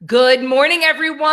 Good morning, everyone.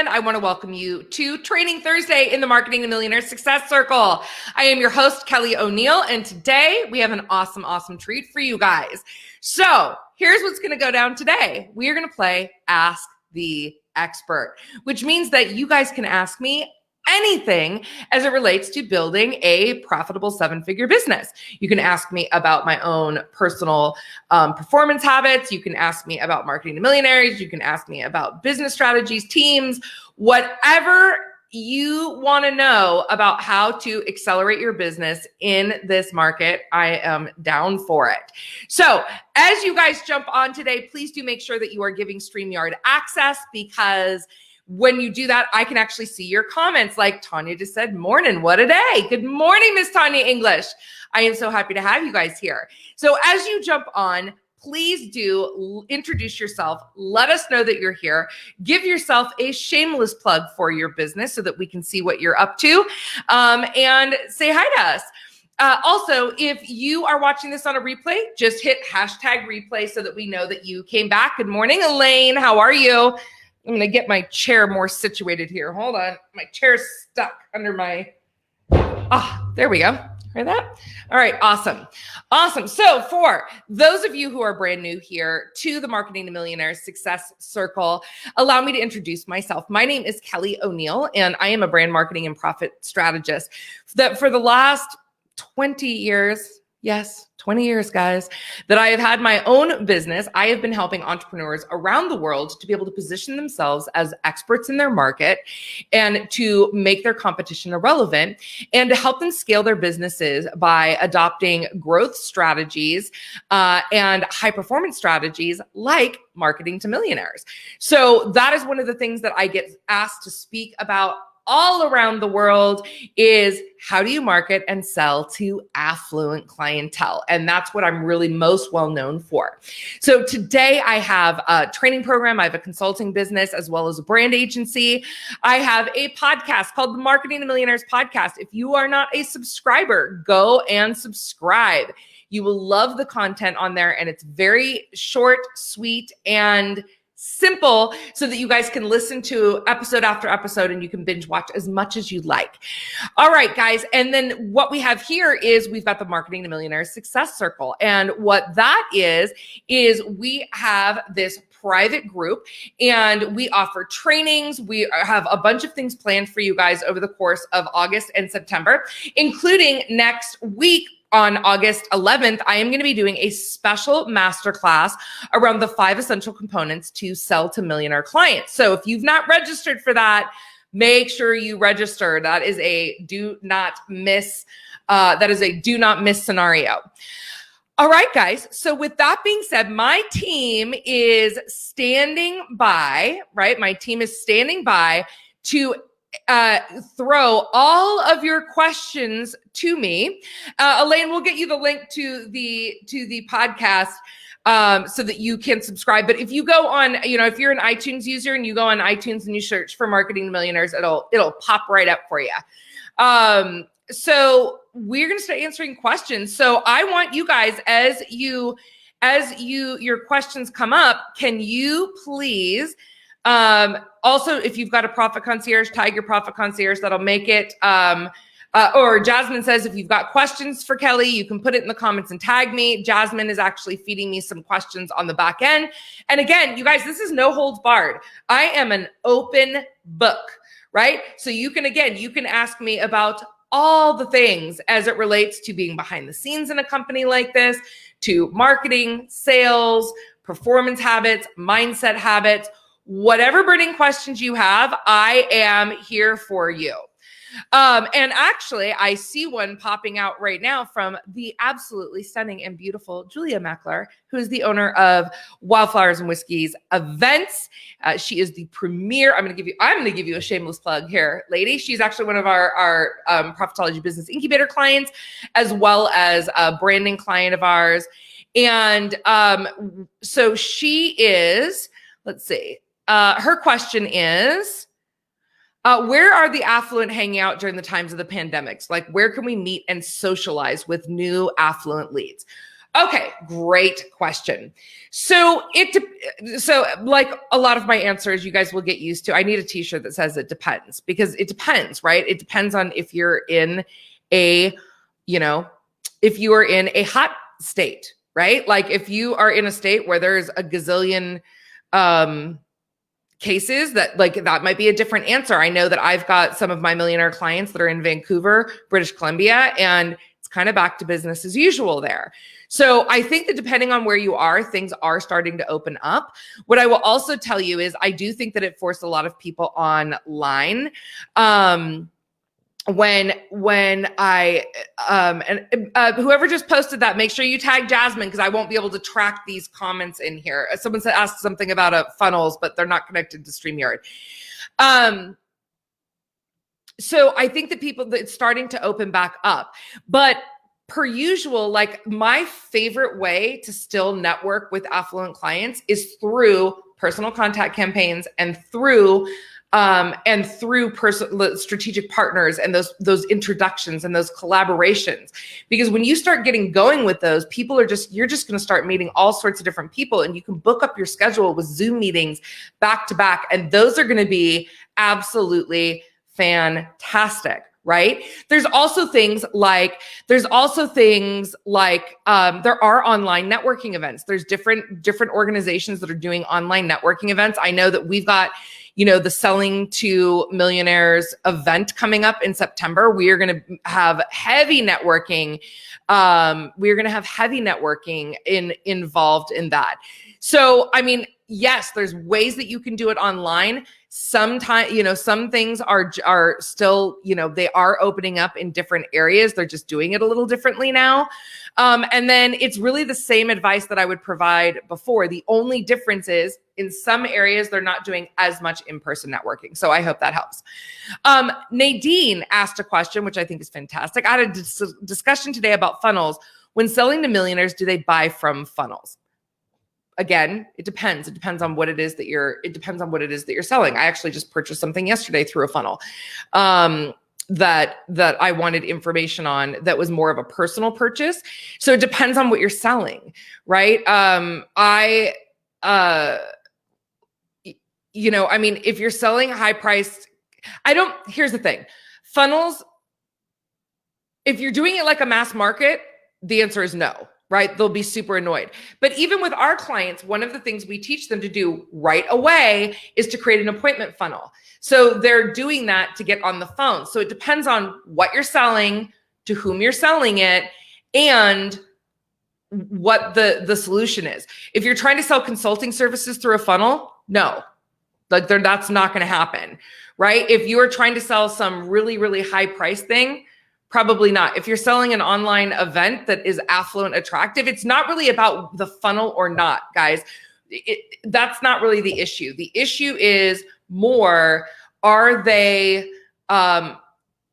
I want to welcome you to Training Thursday in the Marketing and Millionaires Success Circle. I am your host, Kelly O'Neill, and today we have an awesome treat for you guys. So here's what's going to go down today. We are going to play Ask the Expert, which means that you guys can ask me anything as it relates to building a profitable seven-figure business. You can ask me about my own personal performance habits. You can ask me about marketing to millionaires. You can ask me about business strategies, teams, whatever you want to know about how to accelerate your business in this market. I am down for it. So as you guys jump on today, please do make sure that you are giving StreamYard access, because when you do that, I can actually see your comments. Like Tanya just said, morning, what a day. Good morning, Miss Tanya English. I am so happy to have you guys here. So as you jump on, please do introduce yourself. Let us know that you're here. Give yourself a shameless plug for your business so that we can see what you're up to, and say hi to us. Also, if you are watching this on a replay, just hit hashtag replay so that we know that you came back. Good morning, Elaine. How are you? I'm going to get my chair more situated here. Hold on. My chair's stuck under my, there we go. Heard that? All right. Awesome. So for those of you who are brand new here to the Marketing to Millionaires Success Circle, allow me to introduce myself. My name is Kelly O'Neill, and I am a brand marketing and profit strategist that for the last 20 years, yes, 20 years, guys, that I have had my own business. I have been helping entrepreneurs around the world to be able to position themselves as experts in their market and to make their competition irrelevant, and to help them scale their businesses by adopting growth strategies and high performance strategies like marketing to millionaires. So that is one of the things that I get asked to speak about all around the world, is how do you market and sell to affluent clientele? And that's what I'm really most well known for. So today I have a training program. I have a consulting business as well as a brand agency. I have a podcast called the Marketing to Millionaires Podcast. If you are not a subscriber, go and subscribe. You will love the content on there, and it's very short, sweet, and simple, so that you guys can listen to episode after episode and you can binge watch as much as you like. All right, guys. And then what we have here is we've got the Marketing to Millionaires Success Circle. And what that is we have this private group, and we offer trainings. We have a bunch of things planned for you guys over the course of August and September, including next week. On August 11th, I am going to be doing a special masterclass around the 5 essential components to sell to millionaire clients. So if you've not registered for that, make sure you register. That is a do not miss scenario. All right, guys. So with that being said, my team is standing by, right? My team is standing by to throw all of your questions to me. Elaine, we'll get you the link to the podcast so that you can subscribe. But if you go on, if you're an iTunes user and you go on iTunes and you search for Marketing to Millionaires, it'll pop right up for you. So we're going to start answering questions. So I want you guys, as your questions come up, can you please also, if you've got a profit concierge, tag your profit concierge. That'll make it. Or Jasmine says, if you've got questions for Kelly, you can put it in the comments and tag me. Jasmine is actually feeding me some questions on the back end. And again, you guys, this is no holds barred. I am an open book, right? So you can ask me about all the things as it relates to being behind the scenes in a company like this, to marketing, sales, performance habits, mindset habits. Whatever burning questions you have, I am here for you. And actually, I see one popping out right now from the absolutely stunning and beautiful Julia Mackler, who is the owner of Wildflowers and Whiskies Events. She is the premier. I'm going to give you a shameless plug here, lady. She's actually one of our Profitology Business Incubator clients, as well as a branding client of ours. And so she is. Let's see. Her question is, where are the affluent hanging out during the times of the pandemics? Like, where can we meet and socialize with new affluent leads? Okay, great question. So so like a lot of my answers, you guys will get used to. I need a t-shirt that says it depends, because it depends, right? It depends on if you're in a, if you are in a hot state, right? Like if you are in a state where there's a gazillion cases, that might be a different answer. I know that I've got some of my millionaire clients that are in Vancouver, British Columbia, and it's kind of back to business as usual there. So I think that depending on where you are, things are starting to open up. What I will also tell you is I do think that it forced a lot of people online. When I whoever just posted that, make sure you tag Jasmine, because I won't be able to track these comments in here. Someone asked something about funnels, but they're not connected to StreamYard. So I think that it's starting to open back up, but per usual, like my favorite way to still network with affluent clients is through personal contact campaigns and through strategic partners and those introductions and those collaborations. Because when you start getting going with those, you're just going to start meeting all sorts of different people, and you can book up your schedule with Zoom meetings back to back. And those are going to be absolutely fantastic. Right? There's also things like there are online networking events. There's different organizations that are doing online networking events. I know that we've got, the Selling to Millionaires event coming up in September. We are going to have heavy networking. Involved in that. So, I mean, yes, there's ways that you can do it online. Sometimes, some things are still, they are opening up in different areas. They're just doing it a little differently now. And then it's really the same advice that I would provide before. The only difference is in some areas, they're not doing as much in-person networking. So I hope that helps. Nadine asked a question, which I think is fantastic. I had a discussion today about funnels. When selling to millionaires, do they buy from funnels? Again, it depends. It depends on what it is that you're selling. I actually just purchased something yesterday through a funnel that I wanted information on, that was more of a personal purchase. So it depends on what you're selling, right? If you're selling high priced, here's the thing. Funnels, if you're doing it like a mass market, the answer is no. Right? They'll be super annoyed. But even with our clients, one of the things we teach them to do right away is to create an appointment funnel. So they're doing that to get on the phone. So it depends on what you're selling, to whom you're selling it, and what the solution is. If you're trying to sell consulting services through a funnel, no, that's not going to happen, right? If you are trying to sell some really, really high price thing, probably not. If you're selling an online event that is affluent, attractive, it's not really about the funnel or not, guys. That's not really the issue. The issue is more,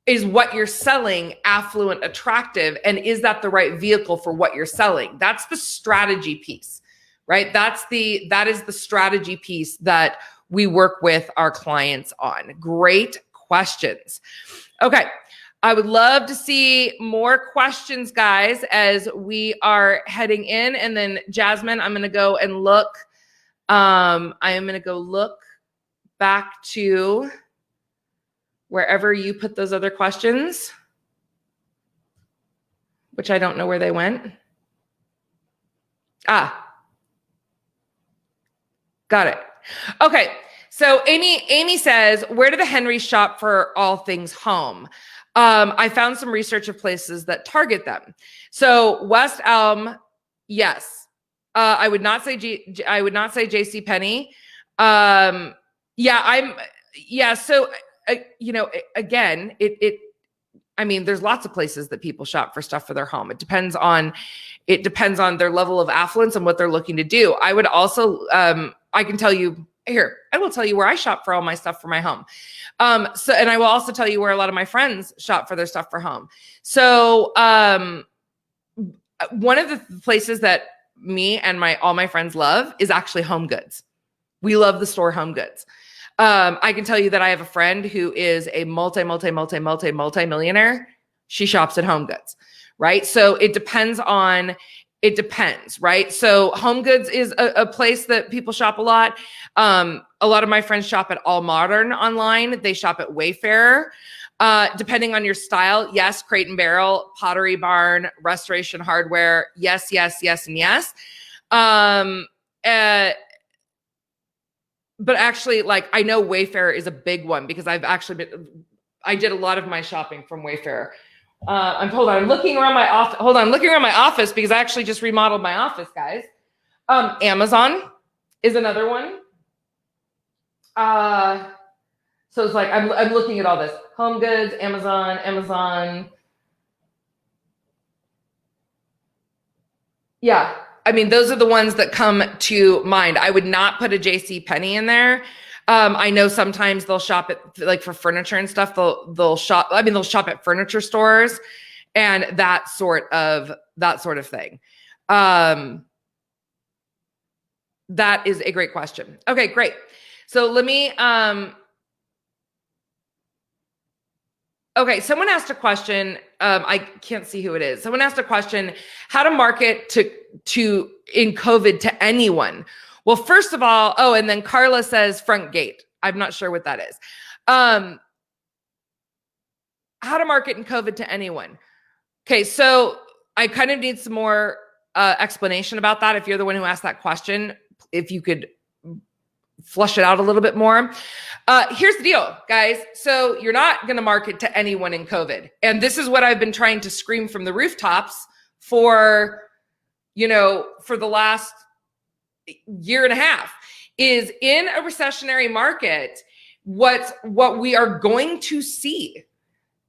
is what you're selling affluent, attractive, and is that the right vehicle for what you're selling? That's the strategy piece, right? That is the strategy piece that we work with our clients on. Great questions. Okay. I would love to see more questions, guys, as we are heading in. And then Jasmine, I'm going to go and look. I am going to go look back to wherever you put those other questions, which I don't know where they went. Got it. Okay. So Amy says, where do the Henrys shop for all things home? I found some research of places that target them. So West Elm, yes. I would not say JC Penney. So again, there's lots of places that people shop for stuff for their home. It depends on their level of affluence and what they're looking to do. I would also, I can tell you here, I will tell you where I shop for all my stuff for my home. And I will also tell you where a lot of my friends shop for their stuff for home. So, one of the places that me and all my friends love is actually Home Goods. We love the store Home Goods. I can tell you that I have a friend who is a multi-millionaire. She shops at Home Goods, right? So it depends on it depends, right? So Home Goods is a place that people shop a lot. A lot of my friends shop at All Modern online. They shop at Wayfair. Depending on your style, yes, Crate and Barrel, Pottery Barn, Restoration Hardware, yes, yes, yes, and yes. But actually, like, I know Wayfair is a big one because I did a lot of my shopping from Wayfair. I'm looking around my office. Hold on, I'm looking around my office because I actually just remodeled my office, guys. Amazon is another one. So it's like I'm looking at all this. Home Goods, Amazon. Yeah, I mean, those are the ones that come to mind. I would not put a JCPenney in there. I know sometimes they'll shop at, like, for furniture and stuff. They'll shop at furniture stores and that sort of thing. That is a great question. Okay, great. So let me, okay, someone asked a question. I can't see who it is. Someone asked a question, how to market to in COVID to anyone. Well, first of all, and then Carla says front gate. I'm not sure what that is. How to market in COVID to anyone. Okay, so I kind of need some more explanation about that. If you're the one who asked that question, if you could flush it out a little bit more. Here's the deal, guys. So you're not going to market to anyone in COVID. And this is what I've been trying to scream from the rooftops for the last year and a half, is in a recessionary market, what we are going to see,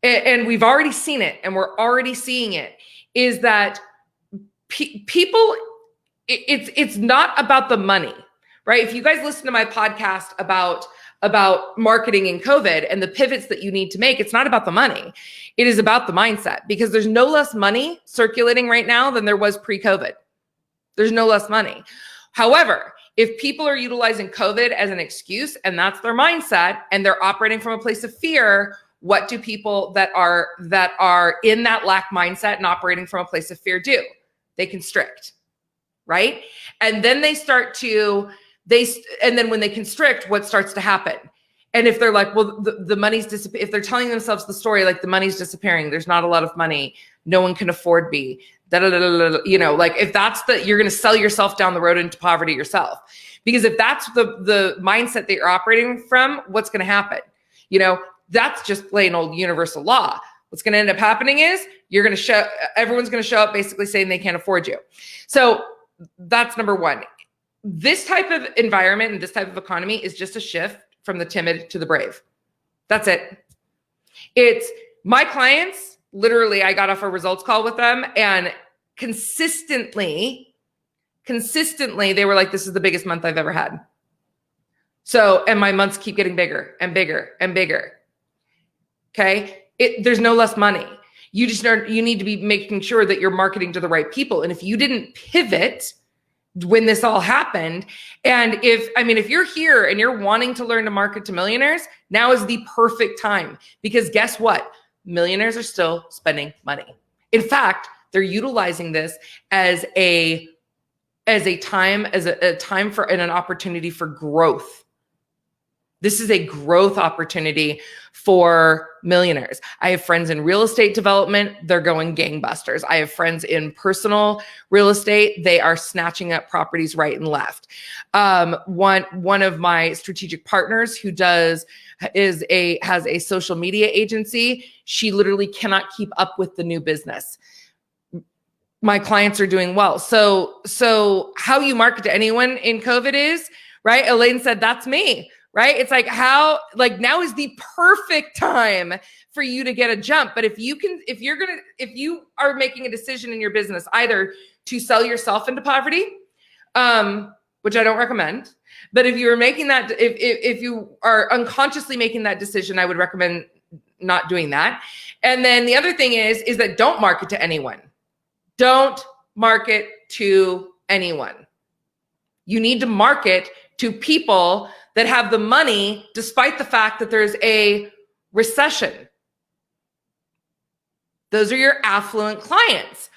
and we've already seen it, and we're already seeing it, is that people, it's not about the money, right? If you guys listen to my podcast about marketing in COVID and the pivots that you need to make, it's not about the money. It is about the mindset, because there's no less money circulating right now than there was pre-COVID. There's no less money. However, if people are utilizing COVID as an excuse and that's their mindset and they're operating from a place of fear, what do people that are in that lack mindset and operating from a place of fear do? They constrict, right? And then and then when they constrict, what starts to happen? And if they're like, well, the money's disappearing, if they're telling themselves the story, like, the money's disappearing, there's not a lot of money, no one can afford me, like, if that's you're going to sell yourself down the road into poverty yourself. Because if that's the mindset that you're operating from, what's going to happen? That's just plain old universal law. What's going to end up happening is everyone's going to show up basically saying they can't afford you. So that's number one. This type of environment and this type of economy is just a shift from the timid to the brave. That's it. It's my clients. Literally, I got off a results call with them, and consistently, they were like, this is the biggest month I've ever had. So, and my months keep getting bigger and bigger and bigger. Okay. There's no less money. You need to be making sure that you're marketing to the right people. And if you didn't pivot when this all happened, and if you're here and you're wanting to learn to market to millionaires, now is the perfect time, because guess what? Millionaires are still spending money. In fact, they're utilizing this as a time for and an opportunity for growth. This is a growth opportunity for millionaires. I have friends in real estate development. They're going gangbusters. I have friends in personal real estate. They are snatching up properties right and left. One of my strategic partners who has a social media agency. She literally cannot keep up with the new business. My clients are doing well. So how you market to anyone in COVID is, right? Elaine said, that's me. Right? It's like, now is the perfect time for you to get a jump. But if you are making a decision in your business, either to sell yourself into poverty, which I don't recommend, but if you are making that, if you are unconsciously making that decision, I would recommend not doing that. And then the other thing is that don't market to anyone. Don't market to anyone. You need to market to people that have the money despite the fact that there's a recession. Those are your affluent clients.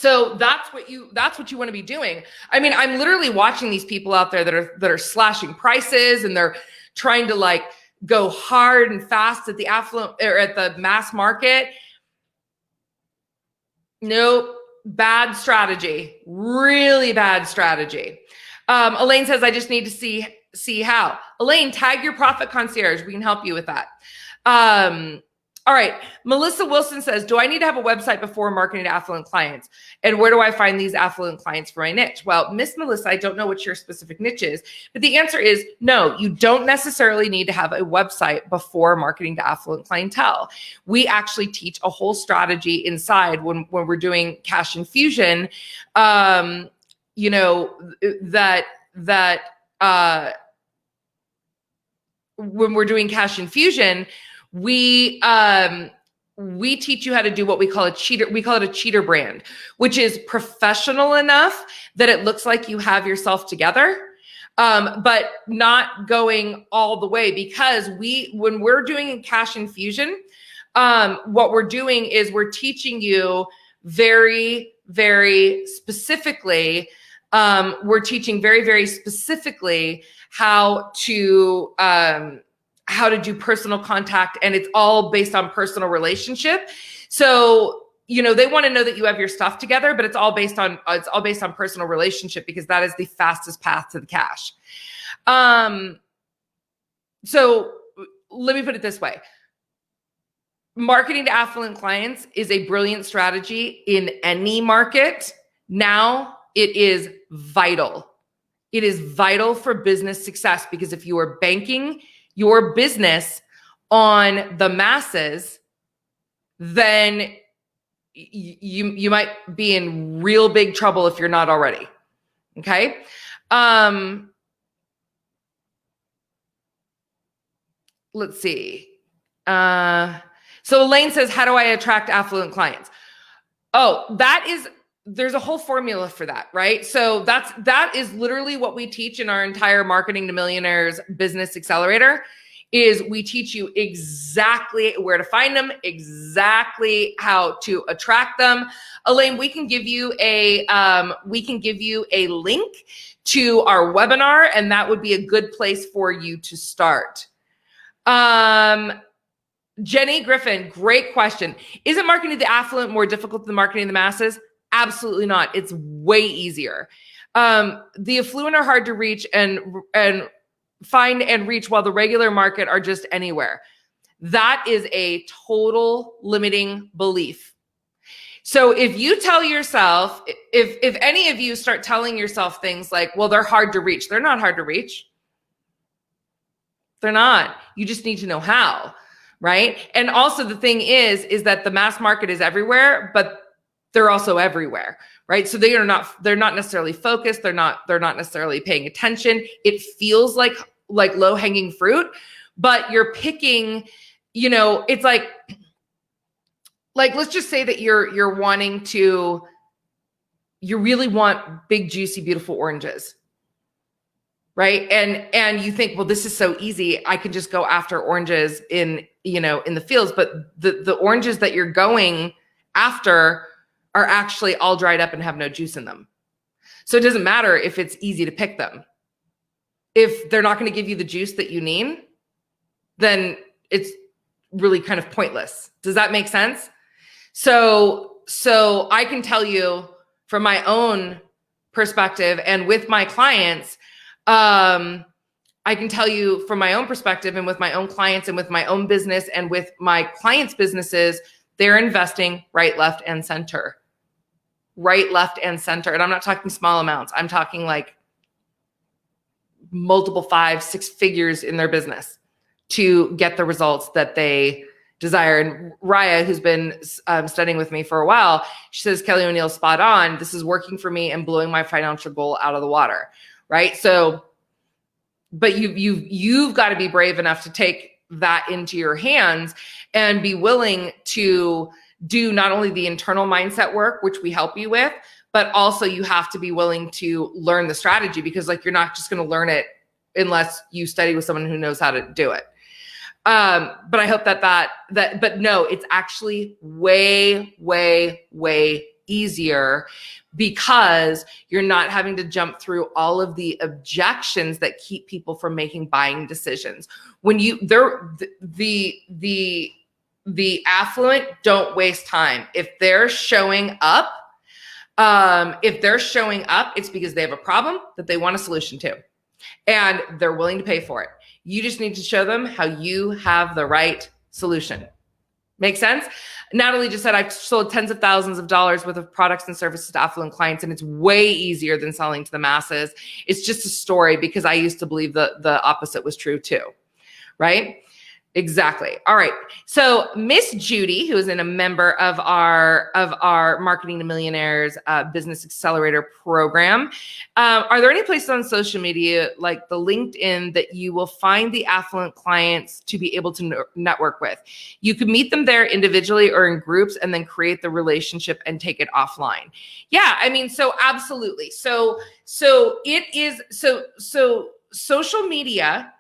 So that's what you want to be doing. I mean, I'm literally watching these people out there that are slashing prices, and they're trying to like go hard and fast at the affluent or at the mass market. Nope. Bad strategy. Really bad strategy. Elaine says, I just need to see how. Elaine, tag your profit concierge. We can help you with that. All right. Melissa Wilson says, do I need to have a website before marketing to affluent clients? And where do I find these affluent clients for my niche? Well, Miss Melissa, I don't know what your specific niche is, but the answer is no, you don't necessarily need to have a website before marketing to affluent clientele. We actually teach a whole strategy inside when we're doing cash infusion, you know, when we're doing cash infusion, we teach you how to do what we call a cheater. We call it a cheater brand, which is professional enough that it looks like you have yourself together, but not going all the way, because when we're doing cash infusion, what we're doing is we're teaching you very, very specifically. We're teaching very, very specifically how to do personal contact, and it's all based on personal relationship. So, you know, they want to know that you have your stuff together, but it's all based on personal relationship, because that is the fastest path to the cash. So let me put it this way. Marketing to affluent clients is a brilliant strategy in any market. Now it is vital. It is vital for business success, because if you are banking your business on the masses, then you might be in real big trouble if you're not already. Okay. Let's see. So Elaine says, how do I attract affluent clients? Oh, there's a whole formula for that, right? So that is literally what we teach in our entire Marketing to Millionaires Business Accelerator. Is we teach you exactly where to find them, exactly how to attract them. Elaine, we can give you a link to our webinar, and that would be a good place for you to start. Jenny Griffin, great question. Isn't marketing the affluent more difficult than marketing the masses? Absolutely not. It's way easier. The affluent are hard to reach and find and reach, while the regular market are just anywhere. That is a total limiting belief. So if you tell yourself, if any of you start telling yourself things like, well, they're hard to reach, they're not hard to reach. They're not. You just need to know how, right? And also the thing is that the mass market is everywhere, but they're also everywhere, right? So they're not necessarily focused. They're not necessarily paying attention. It feels like low-hanging fruit, but you're picking, you know, it's like let's just say that you really want big, juicy, beautiful oranges, right? And you think, well, this is so easy. I can just go after oranges in the fields, but the oranges that you're going after are actually all dried up and have no juice in them. So it doesn't matter if it's easy to pick them. If they're not going to give you the juice that you need, then it's really kind of pointless. Does that make sense? So I can tell you from my own perspective and with my clients, I can tell you from my own perspective and with my own clients and with my own business and with my clients' businesses, they're investing right, left, and center. Right, left, and center. And I'm not talking small amounts. I'm talking like multiple 5-6 figures in their business to get the results that they desire. And Raya, who's been studying with me for a while, she says, Kelly O'Neill, spot on. This is working for me and blowing my financial goal out of the water, right? So, but you've got to be brave enough to take that into your hands and be willing to do not only the internal mindset work, which we help you with, but also you have to be willing to learn the strategy, because like, you're not just going to learn it unless you study with someone who knows how to do it. But I hope but no, it's actually way, way, way easier because you're not having to jump through all of the objections that keep people from making buying decisions. When the affluent don't waste time. If they're showing up, it's because they have a problem that they want a solution to, and they're willing to pay for it. You just need to show them how you have the right solution. Make sense? Natalie just said, I've sold tens of thousands of dollars worth of products and services to affluent clients, and it's way easier than selling to the masses. It's just a story because I used to believe the opposite was true too, right? Exactly. All right. So Miss Judy, who is a member of our Marketing to Millionaires Business Accelerator program, are there any places on social media like the LinkedIn that you will find the affluent clients to be able to network with? You can meet them there individually or in groups and then create the relationship and take it offline. Yeah, I mean, so absolutely. So social media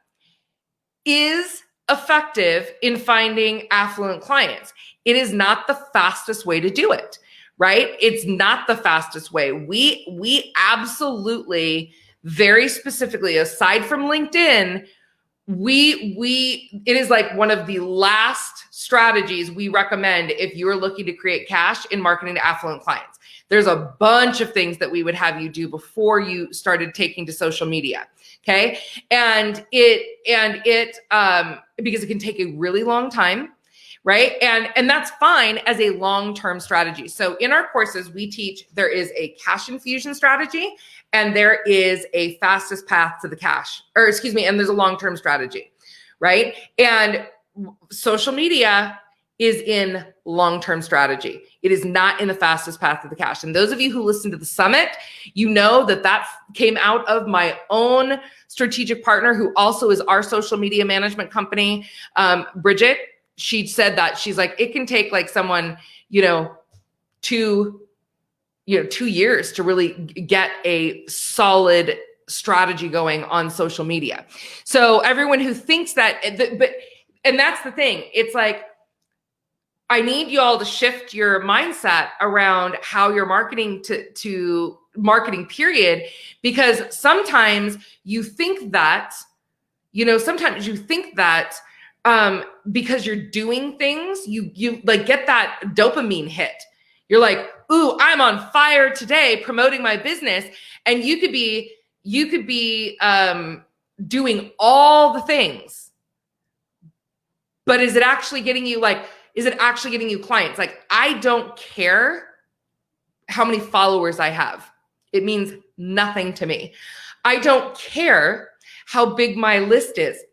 is effective in finding affluent clients. It is not the fastest way to do it, right? It's not the fastest way. We absolutely, very specifically, aside from LinkedIn, it is like one of the last strategies we recommend if you're looking to create cash in marketing to affluent clients. There's a bunch of things that we would have you do before you started taking to social media. Okay. And it because it can take a really long time, right? And that's fine as a long-term strategy. So in our courses, we teach there is a cash infusion strategy and there is a fastest path to the cash, and there's a long-term strategy, right? And social media is in long-term strategy. It is not in the fastest path to the cash. And those of you who listen to the summit, you know that came out of my own strategic partner, who also is our social media management company, Bridget. She said that she's like, it can take like someone, 2 years to really get a solid strategy going on social media. So everyone who thinks that, and that's the thing, it's like, I need you all to shift your mindset around how you're marketing to marketing, period, because sometimes you think that, because you're doing things, you like get that dopamine hit. You're like, ooh, I'm on fire today promoting my business. And you could be doing all the things, but is it actually getting you clients? Like, I don't care how many followers I have. It means nothing to me. I don't care how big my list is.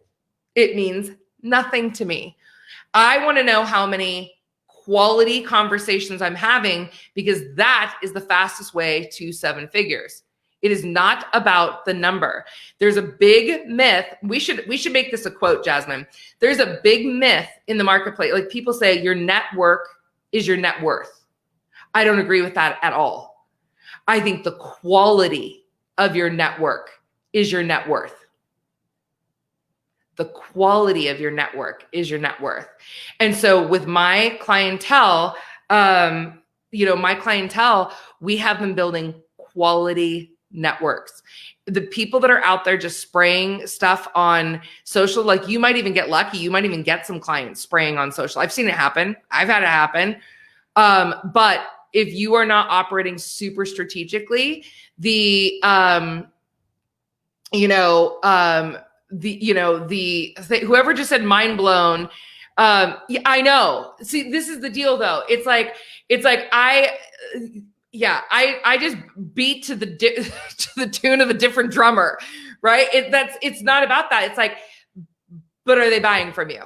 It means nothing to me. I want to know how many quality conversations I'm having, because that is the fastest way to 7 figures. It is not about the number. There's a big myth. We should make this a quote, Jasmine. There's a big myth in the marketplace. Like, people say your network is your net worth. I don't agree with that at all. I think the quality of your network is your net worth. The quality of your network is your net worth. And so with my clientele, we have been building quality networks. The people that are out there just spraying stuff on social, like, you might even get lucky. You might even get some clients spraying on social. I've seen it happen. I've had it happen. But if you are not operating super strategically, whoever just said mind blown. I know. See, this is the deal though. It's like I just beat to the tune of a different drummer, right? It's not about that. It's like, but are they buying from you?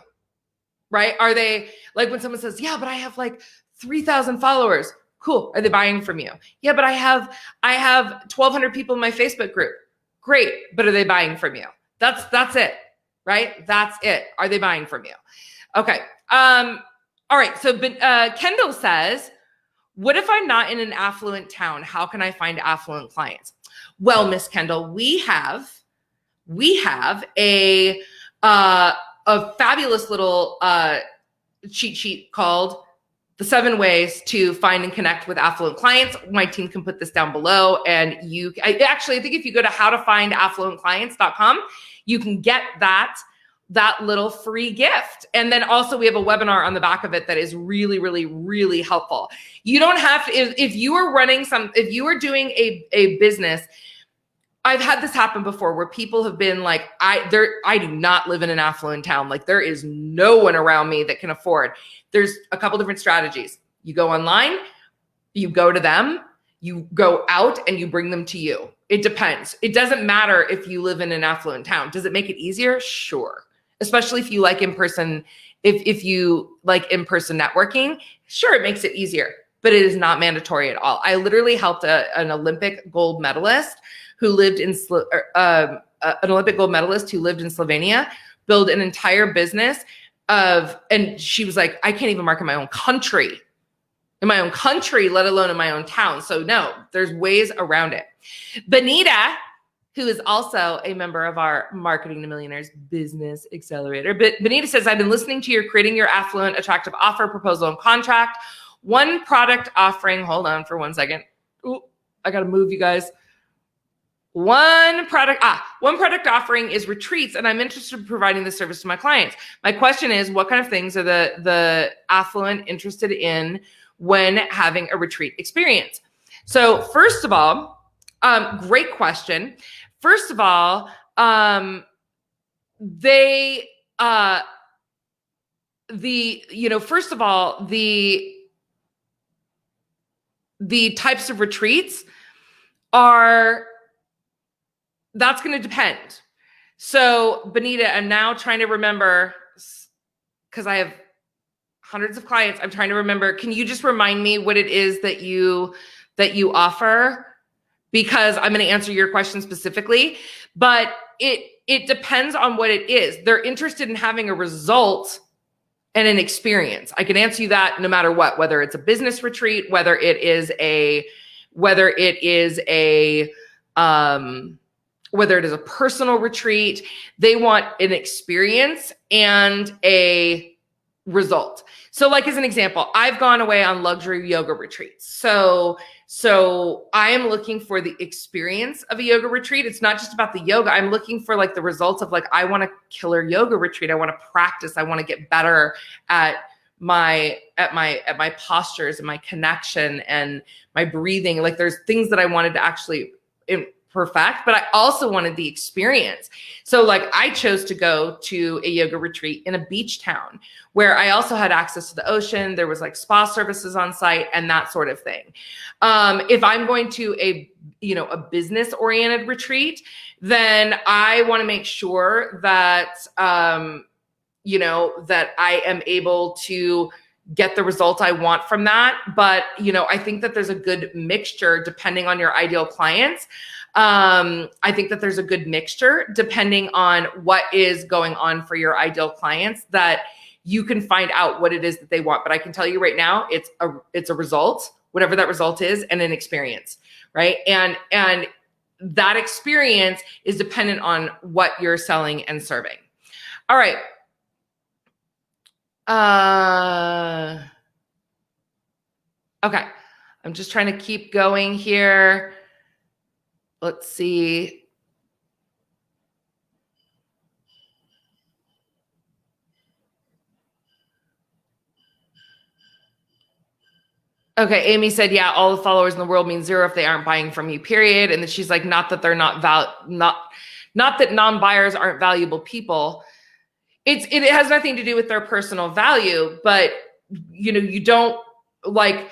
Right? Are they, like, when someone says, yeah, but I have like 3,000 followers. Cool. Are they buying from you? Yeah, but I have 1,200 people in my Facebook group. Great. But are they buying from you? That's it, right? That's it. Are they buying from you? Okay. All right. So, Kendall says, what if I'm not in an affluent town? How can I find affluent clients? Well, Miss Kendall, we have a fabulous little cheat sheet called the 7 ways to find and connect with affluent clients. My team can put this down below. And I think if you go to howtofindAffluentClients.com, you can get that little free gift. And then also we have a webinar on the back of it that is really, really, really helpful. You don't have to, if you are doing a business, I've had this happen before where people have been like, I do not live in an affluent town. Like there is no one around me that can afford. There's a couple different strategies. You go online, you go to them, you go out and you bring them to you. It depends. It doesn't matter if you live in an affluent town. Does it make it easier? Sure. Especially if you like in-person, if you like in-person networking, sure, it makes it easier, but it is not mandatory at all. I literally helped an Olympic gold medalist who lived in Slovenia build an entire business and she was like, I can't even market my own country, let alone in my own town. So no, there's ways around it. Benita, who is also a member of our Marketing to Millionaires Business Accelerator. But Benita says, I've been listening to your Creating Your Affluent Attractive Offer, Proposal, and Contract. One product offering, hold on for 1 second. Ooh, I got to move you guys. One product offering is retreats, and I'm interested in providing this service to my clients. My question is, what kind of things are the affluent interested in when having a retreat experience? So first of all, great question. First of all, the types of retreats that's going to depend. So Benita, I'm now trying to remember, because I have hundreds of clients. I'm trying to remember. Can you just remind me what it is that you offer? Because I'm going to answer your question specifically, but it depends on what it is. They're interested in having a result and an experience. I can answer you that no matter what, whether it's a business retreat, whether it is a personal retreat. They want an experience and a result. So like as an example, I've gone away on luxury yoga retreats. So I am looking for the experience of a yoga retreat. It's not just about the yoga. I'm looking for like the results of like, I want a killer yoga retreat. I want to practice. I want to get better at my postures and my connection and my breathing. Like there's things that I wanted to actually perfect, but I also wanted the experience. So like I chose to go to a yoga retreat in a beach town where I also had access to the ocean. There was like spa services on site and that sort of thing. If I'm going to a business oriented retreat, then I want to make sure that, that I am able to get the results I want from that. But, I think that there's a good mixture depending on your ideal clients. I think that there's a good mixture depending on what is going on for your ideal clients that you can find out what it is that they want. But I can tell you right now, it's a result, whatever that result is, and an experience, right? And that experience is dependent on what you're selling and serving. All right. Okay. I'm just trying to keep going here. Let's see. Okay, Amy said, yeah, all the followers in the world mean zero if they aren't buying from you, period. And then she's like, not that non-buyers aren't valuable people. It has nothing to do with their personal value, but you don't like,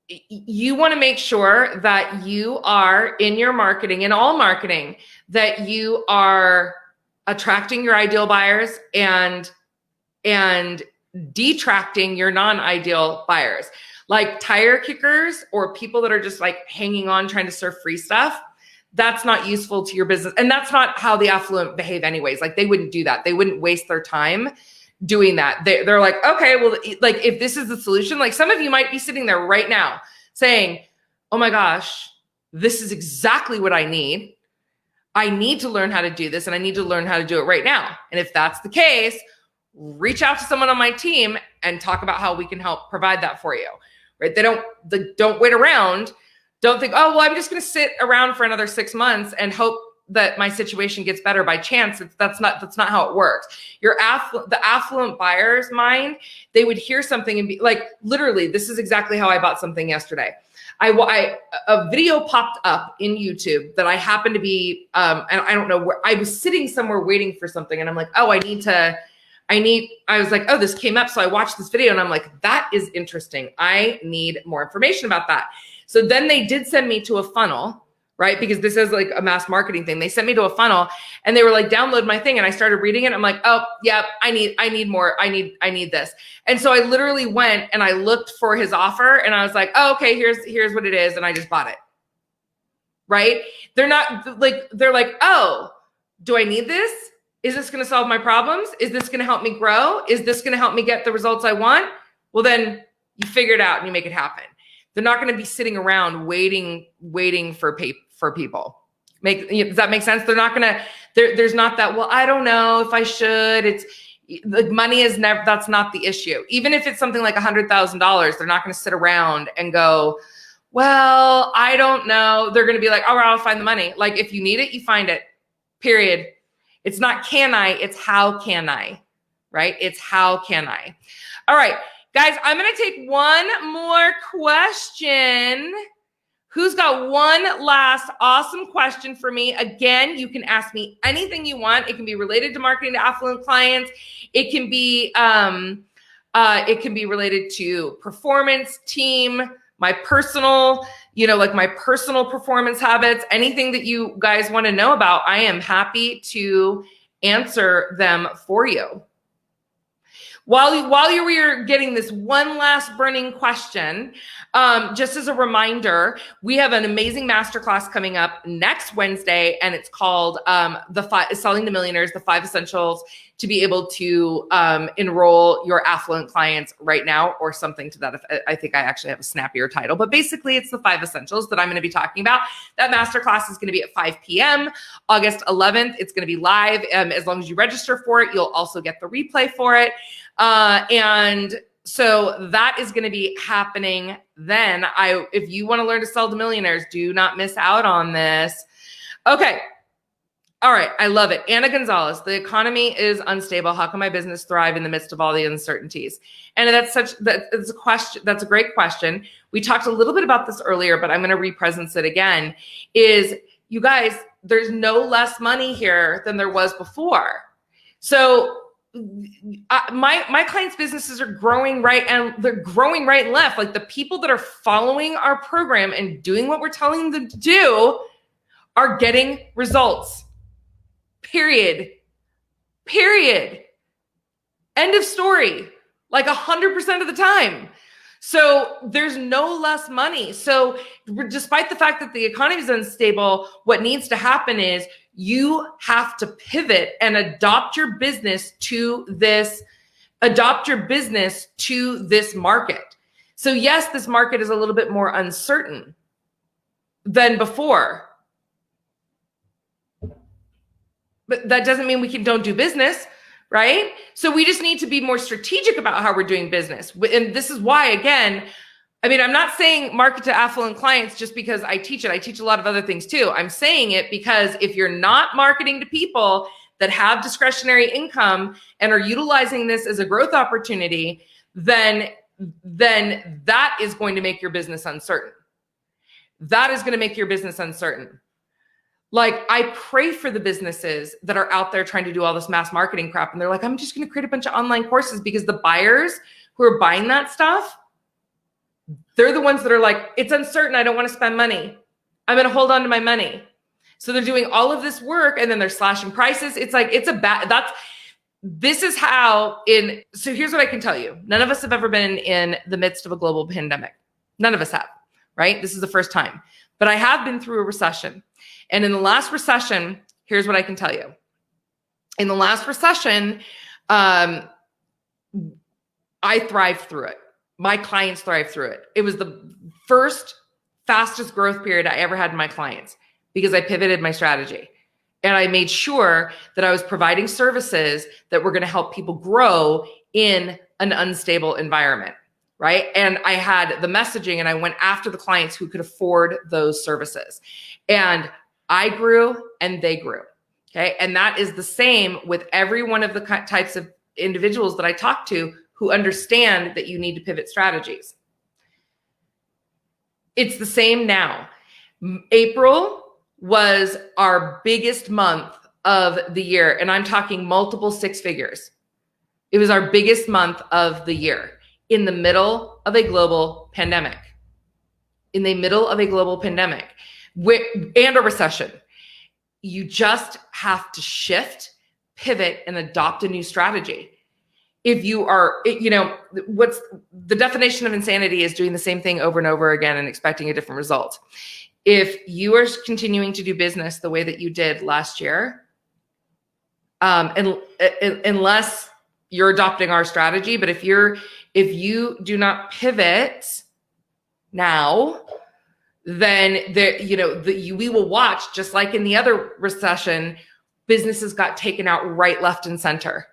you want to make sure that you are in your marketing, in all marketing, that you are attracting your ideal buyers and detracting your non-ideal buyers. Like tire kickers or people that are just like hanging on, trying to serve free stuff. That's not useful to your business. And that's not how the affluent behave anyways. Like they wouldn't do that. They wouldn't waste their time doing that. They're like, okay, well, like if this is the solution, like some of you might be sitting there right now saying, oh my gosh, this is exactly what I need. I need to learn how to do this and I need to learn how to do it right now. And if that's the case, reach out to someone on my team and talk about how we can help provide that for you, right? They don't wait around. Don't think, oh, well, I'm just going to sit around for another 6 months and hope that my situation gets better by chance. That's not how it works. The affluent buyer's mind, they would hear something and be like, literally, this is exactly how I bought something yesterday. A video popped up in YouTube that I happened to be, and I don't know where, I was sitting somewhere waiting for something, and I'm like, oh, I was like, oh, this came up. So I watched this video and I'm like, that is interesting. I need more information about that. So then they did send me to a funnel, right? Because this is like a mass marketing thing. They sent me to a funnel and they were like, download my thing. And I started reading it. I'm like, oh yeah, I need more. I need this. And so I literally went and I looked for his offer and I was like, oh, okay, here's what it is. And I just bought it. Right? They're like, oh, do I need this? Is this going to solve my problems? Is this going to help me grow? Is this going to help me get the results I want? Well, then you figure it out and you make it happen. They're not going to be sitting around waiting for people. Does that make sense? They're not going to, there's not that, well, I don't know if I should. It's like money is never, that's not the issue. Even if it's something like $100,000, they're not going to sit around and go, well, I don't know. They're going to be like, all right, I'll find the money. Like if you need it, you find it, period. It's not can I, it's how can I, right? It's how can I. All right, guys, I'm going to take one more question. Who's got one last awesome question for me? Again, you can ask me anything you want. It can be related to marketing to affluent clients. It can be related to performance, team, my personal, my personal performance habits, anything that you guys want to know about. I am happy to answer them for you. While you were getting this one last burning question, just as a reminder, we have an amazing masterclass coming up next Wednesday, and it's called Selling to Millionaires, the 5 Essentials to be able to enroll your affluent clients right now, or something to that effect. I think I actually have a snappier title, but basically it's the 5 Essentials that I'm going to be talking about. That masterclass is going to be at 5 p.m. August 11th. It's going to be live. As long as you register for it, you'll also get the replay for it. And so that is going to be happening then. If you want to learn to sell to millionaires, do not miss out on this. Okay. All right. I love it. Anna Gonzalez, the economy is unstable. How can my business thrive in the midst of all the uncertainties? And that's a question. That's a great question. We talked a little bit about this earlier, but I'm going to re-presence it again. Is you guys, there's no less money here than there was before. So my clients' businesses are growing right, and they're growing right and left. Like the people that are following our program and doing what we're telling them to do are getting results. Period. End of story. Like 100% of the time. So there's no less money. So despite the fact that the economy is unstable, what needs to happen is you have to pivot and adopt your business to this market. So yes, this market is a little bit more uncertain than before. But that doesn't mean we don't do business, right? So we just need to be more strategic about how we're doing business. And this is why, again, I'm not saying market to affluent clients just because I teach it. I teach a lot of other things too. I'm saying it because if you're not marketing to people that have discretionary income and are utilizing this as a growth opportunity, then that is going to make your business uncertain. That is going to make your business uncertain. Like I pray for the businesses that are out there trying to do all this mass marketing crap. And they're like, I'm just going to create a bunch of online courses, because the buyers who are buying that stuff, they're the ones that are like, it's uncertain. I don't want to spend money. I'm going to hold on to my money. So they're doing all of this work and then they're slashing prices. It's like, so here's what I can tell you. None of us have ever been in the midst of a global pandemic. None of us have, right? This is the first time, but I have been through a recession. And in the last recession, here's what I can tell you. In the last recession, I thrived through it. My clients thrived through it. It was the first fastest growth period I ever had in my clients, because I pivoted my strategy and I made sure that I was providing services that were going to help people grow in an unstable environment, right? And I had the messaging and I went after the clients who could afford those services. And I grew and they grew. Okay. And that is the same with every one of the types of individuals that I talk to who understand that you need to pivot strategies. It's the same now. April was our biggest month of the year, and I'm talking multiple six figures. It was our biggest month of the year in the middle of a global pandemic. In the middle of a global pandemic and a recession. You just have to shift, pivot, and adopt a new strategy. If you are, what's the definition of insanity is doing the same thing over and over again and expecting a different result. If you are continuing to do business the way that you did last year, and unless you're adopting our strategy, but if you do not pivot now, then we will watch, just like in the other recession, businesses got taken out right, left, and center.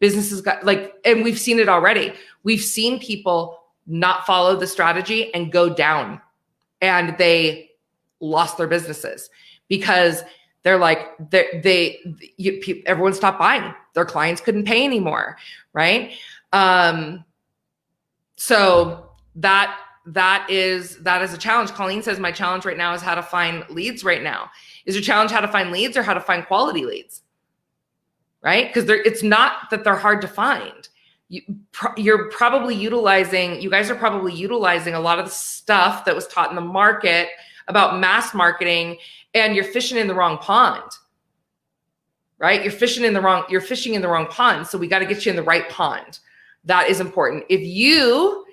Businesses got and we've seen it already. We've seen people not follow the strategy and go down, and they lost their businesses because they're everyone stopped buying. Their clients couldn't pay anymore, right? So that is a challenge. Colleen says, my challenge right now is how to find leads right now. Is your challenge how to find leads or how to find quality leads? Right? Because it's not that they're hard to find. You guys are probably utilizing a lot of the stuff that was taught in the market about mass marketing, and you're fishing in the wrong pond. Right? You're fishing in the wrong pond. So we got to get you in the right pond. That is important. If you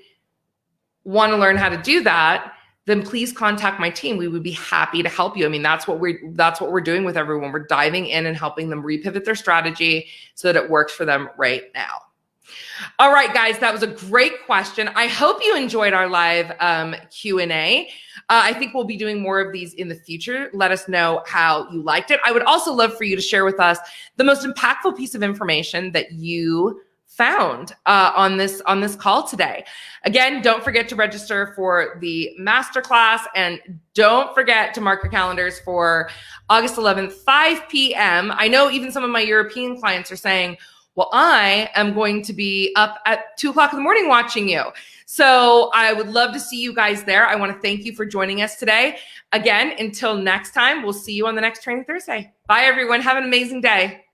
want to learn how to do that, then please contact my team. We would be happy to help you. I mean, that's what we're doing with everyone. We're diving in and helping them repivot their strategy so that it works for them right now. All right, guys, that was a great question. I hope you enjoyed our live Q&A. I think we'll be doing more of these in the future. Let us know how you liked it. I would also love for you to share with us the most impactful piece of information that you found on this call today. Again, don't forget to register for the masterclass, and don't forget to mark your calendars for August 11th, 5 p.m. I know even some of my European clients are saying, well, I am going to be up at 2 o'clock in the morning watching you. So I would love to see you guys there. I want to thank you for joining us today. Again, until next time, we'll see you on the next Training Thursday. Bye, everyone. Have an amazing day.